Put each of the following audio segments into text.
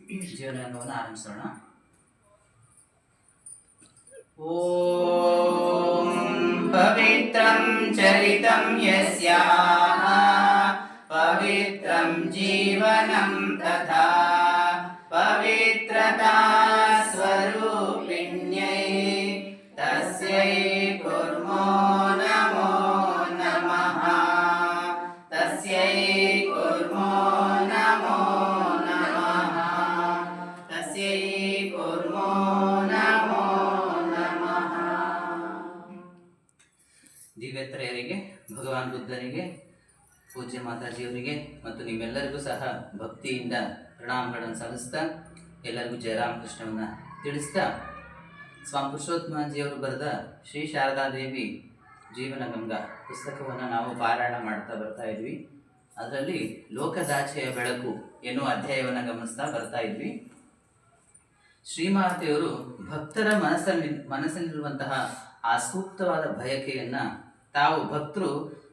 ಜೀವನವನ್ನು ಆರಂಭಿಸೋಣ. ಓಂ ಪವಿತ್ರಂ ಚರಿತಂ ಯಸ್ಯಾಃ ಪವಿತ್ರಂ ಜೀವನಂ ತಥಾ ಪವಿತ್ರತಾ ಸ್ವರೂಪಿಣ್ಯೈ ತಸ್ಯೈ ಕುರ್ಮೋ ನಮೋ ನಮಃ ತಸ್ಯೈ ಕುರ್ಮೋ ನಮೋ ನಮಃ ತಸ್ಯೈ ಕುರ್ಮೋ ನಮೋ ನಮಃ. ದಿವ್ಯತ್ರಯರಿಗೆ, ಭಗವಾನ್ ಬುದ್ಧನಿಗೆ, ಪೂಜ್ಯ ಮಾತಾಜಿಯವರಿಗೆ ಮತ್ತು ನಿಮ್ಮೆಲ್ಲರಿಗೂ ಸಹ ಭಕ್ತಿಯಿಂದ ಪ್ರಣಾಮಗಳನ್ನು ಸಲ್ಲಿಸ್ತಾ ಎಲ್ಲರಿಗೂ ಜಯರಾಮಕೃಷ್ಣವನ್ನು ತಿಳಿಸ್ತಾ ಸ್ವಾಮಿ ಪುರುಷೋತ್ತಮಜಿಯವರು ಬರೆದ ಶ್ರೀ ಶಾರದಾದೇವಿ ಜೀವನ ಗಂಗಾ ಪುಸ್ತಕವನ್ನು ನಾವು ಪಾರಾಯಣ ಮಾಡ್ತಾ ಬರ್ತಾ ಇದ್ವಿ. ಅದರಲ್ಲಿ ಲೋಕದಾಚೆಯ ಬೆಳಕು ಎನ್ನುವ ಅಧ್ಯಾಯವನ್ನು ಗಮನಿಸ್ತಾ ಬರ್ತಾ ಇದ್ವಿ. ಶ್ರೀಮಾತೆಯವರು ಭಕ್ತರ ಮನಸ್ಸಲ್ಲಿರುವಂತಹ ಆ ಸೂಕ್ತವಾದ ಬಯಕೆಯನ್ನು ತಾವು ಭಕ್ತರು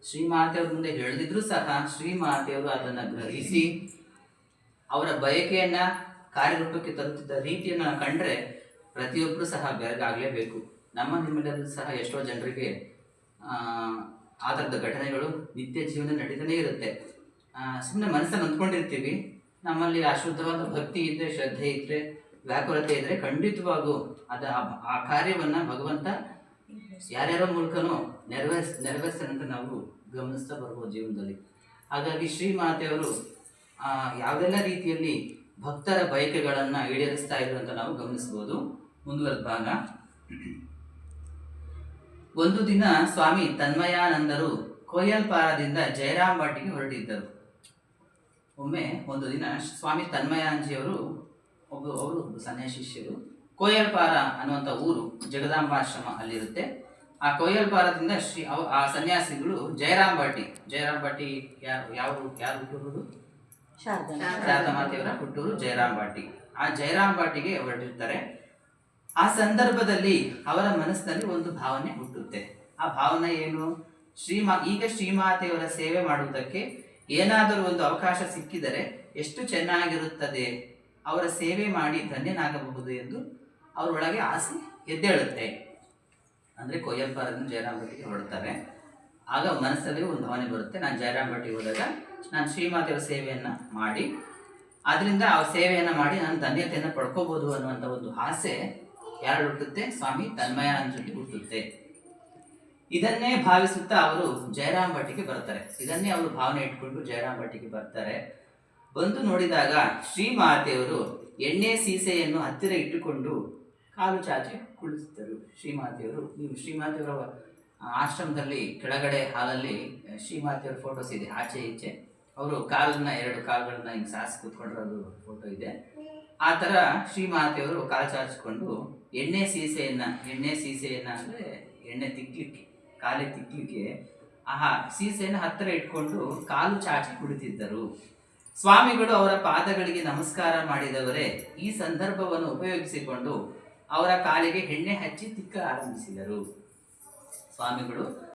ಶ್ರೀಮಾತೆಯವ್ರ ಮುಂದೆ ಹೇಳಿದ್ರು ಸಹ ಶ್ರೀಮಾತೆಯವರು ಅದನ್ನು ಗ್ರಹಿಸಿ ಅವರ ಬಯಕೆಯನ್ನು ಕಾರ್ಯರೂಪಕ್ಕೆ ತರುತ್ತಿದ್ದ ರೀತಿಯನ್ನು ಕಂಡ್ರೆ ಪ್ರತಿಯೊಬ್ಬರು ಸಹ ಬೆರಗಾಗಲೇಬೇಕು. ನಿಮ್ಮೆಲ್ಲರೂ ಸಹ ಎಷ್ಟೋ ಜನರಿಗೆ ಆ ಥರದ ಘಟನೆಗಳು ನಿತ್ಯ ಜೀವನ ನಡೀತಾನೇ ಇರುತ್ತೆ. ಸುಮ್ಮನೆ ಮನಸ್ಸನ್ನು ಅಂದ್ಕೊಂಡಿರ್ತೀವಿ. ನಮ್ಮಲ್ಲಿ ಅಶುದ್ಧವಾದ ಭಕ್ತಿ ಇದ್ದರೆ, ಶ್ರದ್ಧೆ ಇದ್ದರೆ, ವ್ಯಾಕುಲತೆ ಇದ್ದರೆ ಖಂಡಿತವಾಗೂ ಆ ಕಾರ್ಯವನ್ನು ಭಗವಂತ ಯಾರ್ಯಾರ ಮೂಲಕನೂ ನೆರವೇರಿಸ್ತಾನಂತ ನಾವು ಗಮನಿಸ್ತಾ ಬರ್ಬೋದು ಜೀವನದಲ್ಲಿ. ಹಾಗಾಗಿ ಶ್ರೀಮಾತೆಯವರು ಯಾವುದೆಲ್ಲ ರೀತಿಯಲ್ಲಿ ಭಕ್ತರ ಬಯಕೆಗಳನ್ನು ಈಡೇರಿಸ್ತಾ ಇದ್ರು ಅಂತ ನಾವು ಗಮನಿಸ್ಬೋದು. ಮುಂದುವರೆದ ಭಾಗ. ಒಂದು ದಿನ ಸ್ವಾಮಿ ತನ್ಮಯಾನಂದರು ಕೋಯಲ್ಪಾರದಿಂದ ಜಯರಾಂಬಾಟಿಗೆ ಹೊರಟಿದ್ದರು. ಒಮ್ಮೆ ಒಂದು ದಿನ ಸ್ವಾಮಿ ತನ್ಮಯಾನಂಜಿಯವರು ಅವರು ಸನ್ಯಾಸಿ ಶಿಷ್ಯರು ಕೋಯಲ್ಪಾರ ಅನ್ನುವಂಥ ಊರು ಜಗದಾಂಬಾಶ್ರಮ ಅಲ್ಲಿರುತ್ತೆ. ಆ ಕೋಯಲ್ಪಾರದಿಂದ ಆ ಸನ್ಯಾಸಿಗಳು ಜಯರಾಂಬಾಟಿ ಯಾರು ಹುಟ್ಟೂರು? ಶಾರದಾ ಮಾತೆಯವರ ಹುಟ್ಟೂರು ಜಯರಾಂಬಾಟಿ. ಆ ಜಯರಾಂಬಾಟಿಗೆ ಹೊರಟಿರ್ತಾರೆ. ಆ ಸಂದರ್ಭದಲ್ಲಿ ಅವರ ಮನಸ್ಸಿನಲ್ಲಿ ಒಂದು ಭಾವನೆ ಹುಟ್ಟುತ್ತೆ. ಆ ಭಾವನೆ ಏನು? ಈಗ ಶ್ರೀಮಾತೆಯವರ ಸೇವೆ ಮಾಡುವುದಕ್ಕೆ ಏನಾದರೂ ಒಂದು ಅವಕಾಶ ಸಿಕ್ಕಿದರೆ ಎಷ್ಟು ಚೆನ್ನಾಗಿರುತ್ತದೆ, ಅವರ ಸೇವೆ ಮಾಡಿ ಧನ್ಯನಾಗಬಹುದು ಎಂದು ಅವರೊಳಗೆ ಆಸೆ ಎದ್ದೇಳುತ್ತೆ. ಅಂದರೆ ಕೊಯ್ಯಲ್ಪಾರದಿಂದ ಜಯರಾಂಬಾಟಿಗೆ ಹೊರಡ್ತಾರೆ. ಆಗ ಮನಸ್ಸಲ್ಲಿ ಒಂದು ಭಾವನೆ ಬರುತ್ತೆ, ನಾನು ಜಯರಾಂಬಾಟಿಗೆ ಹೋದಾಗ ನಾನು ಶ್ರೀಮಾತೆಯವರ ಸೇವೆಯನ್ನು ಮಾಡಿ ಅದರಿಂದ ಆ ಸೇವೆಯನ್ನು ಮಾಡಿ ನಾನು ಧನ್ಯತೆಯನ್ನು ಪಡ್ಕೋಬೋದು ಅನ್ನುವಂಥ ಒಂದು ಆಸೆ ಯಾರು ಹುಟ್ಟುತ್ತೆ? ಸ್ವಾಮಿ ತನ್ಮಯಾನಂದರಿಗೆ ಹುಟ್ಟುತ್ತೆ. ಇದನ್ನೇ ಭಾವಿಸುತ್ತಾ ಅವರು ಜಯರಾಂಬಾಟಿಗೆ ಬರ್ತಾರೆ. ಇದನ್ನೇ ಅವರು ಭಾವನೆ ಇಟ್ಕೊಂಡು ಜಯರಾಂಬಾಟಿಗೆ ಬರ್ತಾರೆ. ಬಂದು ನೋಡಿದಾಗ ಶ್ರೀಮಾತೆಯವರು ಎಣ್ಣೆ ಸೀಸೆಯನ್ನು ಹತ್ತಿರ ಇಟ್ಟುಕೊಂಡು ಕಾಲು ಚಾಚಿ ಕುಳಿಸಿದರು. ನೀವು ಶ್ರೀಮಾತೆಯವರ ಆಶ್ರಮದಲ್ಲಿ ಕೆಳಗಡೆ ಹಾಲಲ್ಲಿ ಶ್ರೀಮಾತೆಯವರ ಫೋಟೋಸ್ ಇದೆ, ಆಚೆ ಈಚೆ. ಅವರು ಎರಡು ಕಾಲುಗಳನ್ನ ಹಿಂಗೆ ಸಾಸಿ ಕೂತ್ಕೊಂಡಿರೋದು ಫೋಟೋ ಇದೆ. ಆ ಥರ ಶ್ರೀಮಾತೆಯವರು ಕಾಲು ಚಾಚಿಕೊಂಡು ಎಣ್ಣೆ ಸೀಸೆಯನ್ನು ಅಂದರೆ ಎಣ್ಣೆ ತಿಕ್ಲಿಕ್ಕೆ, ಕಾಲಿಗೆ ತಿಕ್ಲಿಕ್ಕೆ ಆ ಸೀಸೆಯನ್ನು ಹತ್ತಿರ ಇಟ್ಕೊಂಡು ಕಾಲು ಚಾಚಿ ಕುಳಿತಿದ್ದರು. ಸ್ವಾಮಿಗಳು ಅವರ ಪಾದಗಳಿಗೆ ನಮಸ್ಕಾರ ಮಾಡಿದವರೇ ಈ ಸಂದರ್ಭವನ್ನು ಉಪಯೋಗಿಸಿಕೊಂಡು ಅವರ ಕಾಲಿಗೆ ಎಣ್ಣೆ ಹಚ್ಚಿ ತಿಕ್ಕ ಆರಂಭಿಸಿದರು. ಸ್ವಾಮಿಗಳು